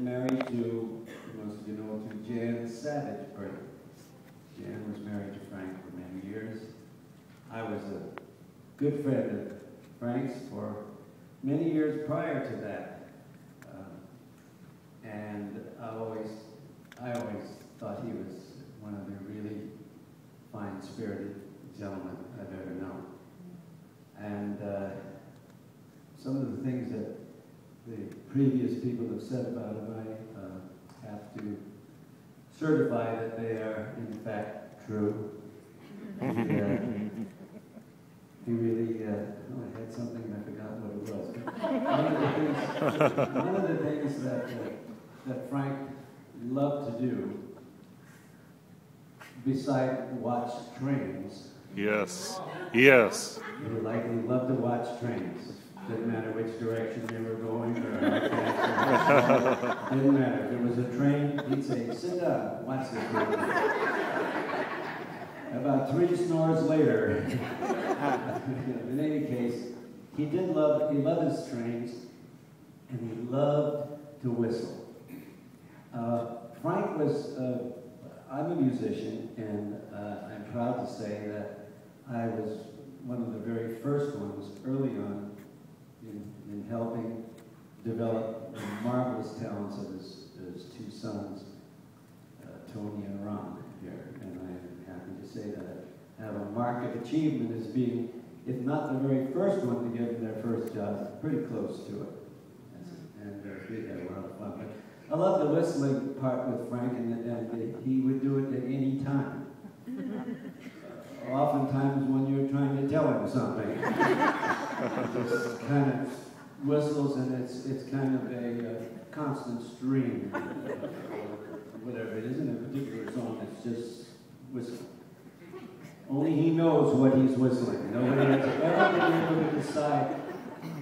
married to, most of you know, to Jan Savage Berry. Jan was married to Frank for many years. I was a good friend of Frank's for many years prior to that. And I always thought he was one of the really fine-spirited gentlemen I've ever known. And some of the things that the previous people have said about him, I have to certify that they are, in fact, true. He really, I had something and I forgot what it was. One of the things that Frank loved to do, besides watch trains. Yes, yes. He loved to watch trains. Didn't matter which direction they were going or how fast. Didn't matter. If there was a train, he'd say, "Sit down, watch this train." About 3 snores later, in any case, he loved his trains, and he loved to whistle. Frank was, I'm a musician, and I'm proud to say that I was one of the very first ones early on in helping develop the marvelous talents of his 2 sons, Tony and Ron here. And I am happy to say that I have a mark of achievement as being, if not the very first one to give them their first job, pretty close to it. And we had a lot of fun. But I love the whistling part with Frank, and he would do it at any time. Oftentimes when you're trying to tell him something, he just kind of whistles, and it's kind of a constant stream. Whatever it is in a particular song, it's just whistling. Only he knows what he's whistling. Nobody has ever been able to decide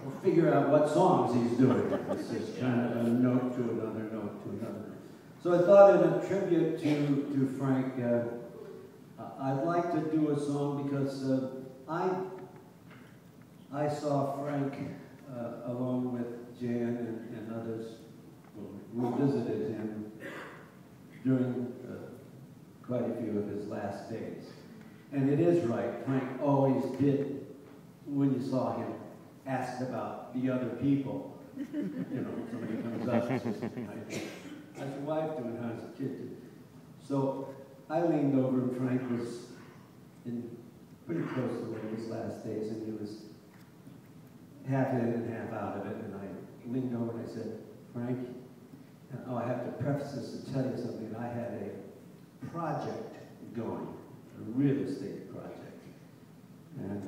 or figure out what songs he's doing. It's just kind of a note to another note to another. So I thought in a tribute to Frank, I'd like to do a song because I saw Frank along with Jan and others. We visited him during quite a few of his last days. And it is right, Frank always did, when you saw him, ask about the other people. You know, somebody comes up and says, "How's your wife doing? How's the kid doing?" So I leaned over, and Frank was pretty close to his last days, and he was half in and half out of it. And I leaned over and I said, "Frank, I have to preface this to tell you something. I had a project going, a real estate project. And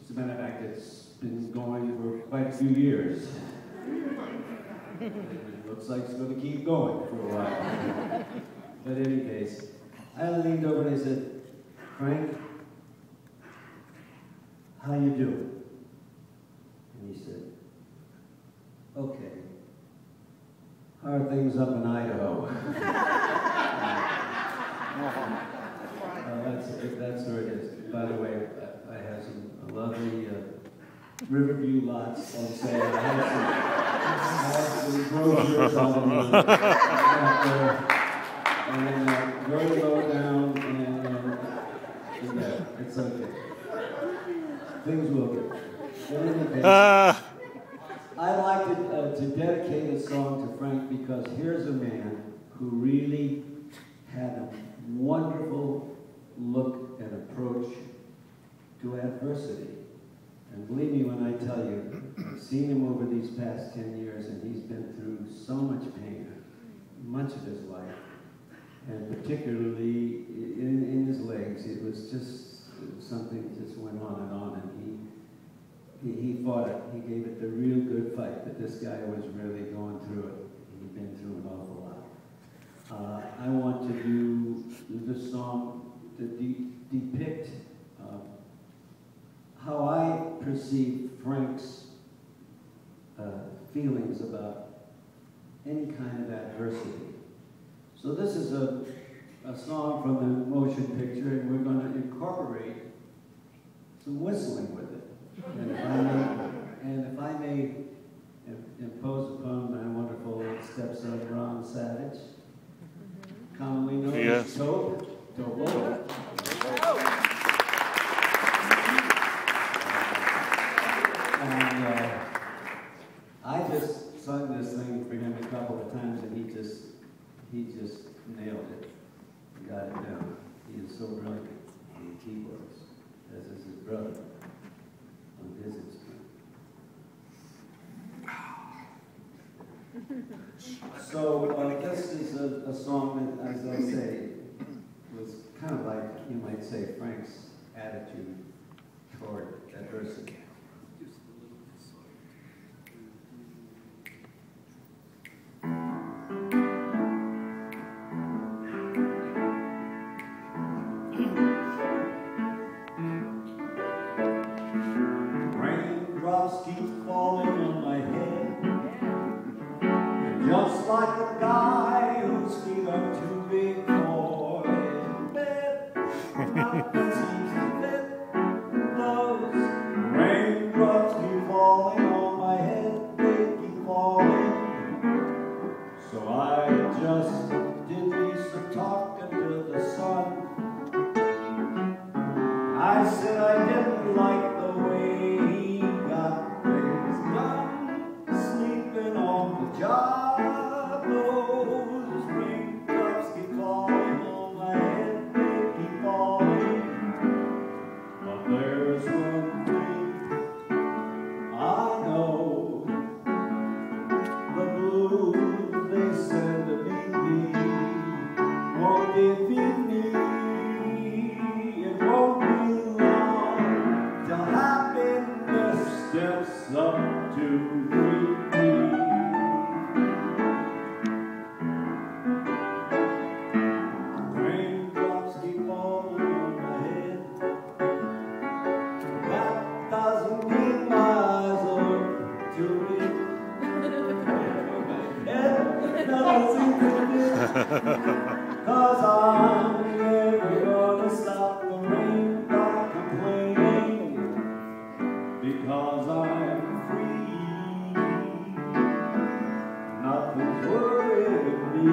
as a matter of fact, it's been going for quite a few years. It looks like it's going to keep going for a while." But in any case, I leaned over and I said, "Frank, how you doing?" And he said, "Okay. How are things up in Idaho?" That's where it is. By the way, I have some lovely Riverview lots on sale. I have some brochures on them. And very low down, and yeah, it's okay. Things will get. I'd like to dedicate a song to Frank because here's a man who really had a wonderful look and approach to adversity. And believe me when I tell you, I've seen him over these past 10 years, and he's been through so much pain, much of his life. And particularly in his legs, it was just something just went on, and he fought it. He gave it the real good fight, but this guy was really going through it. He'd been through an awful lot. I want to do this song to depict how I perceive Frank's feelings about any kind of adversity. So this is a song from the motion picture, and we're going to incorporate some whistling with it. And if I may impose upon my wonderful stepson Ron Savage, commonly known Yes. as Tobe. And I just sung this thing for him a couple of times, and he just nailed it. He got it down. He is so brilliant on keyboards, as is his brother on his instrument. So this is a song that, as I say, was kind of like, you might say, Frank's attitude toward adversity. Raindrops keep falling on my head, just like a guy whose feet are too big for his bed. Nothing seems to fit. Those raindrops keep falling on my head, they keep falling. So I just did me some talking to the sun. I said I didn't like the way he got things done, sleeping on the job. Those raindrops keep falling on my head, they keep falling. But there's one thing I know, the blues they send to me won't defeat me. It won't be long till happiness steps up to greet me. Raindrops keep falling on my head. That doesn't mean my eyes are too big. It doesn't seem to be, 'cause I'm never gonna stop the rain from complaining, because I'm free. Nothing's worrying me.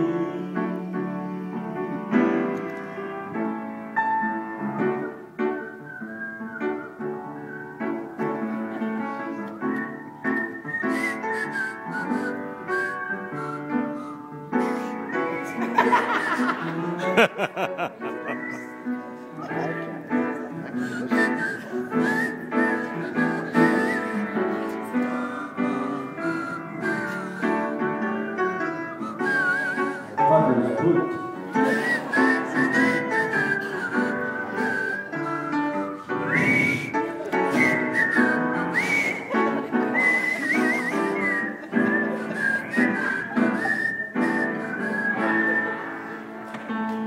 Father's boot.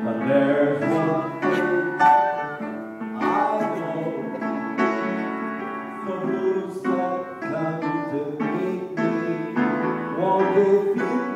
But there's one thing I know, the blues that come to meet me won't defeat me.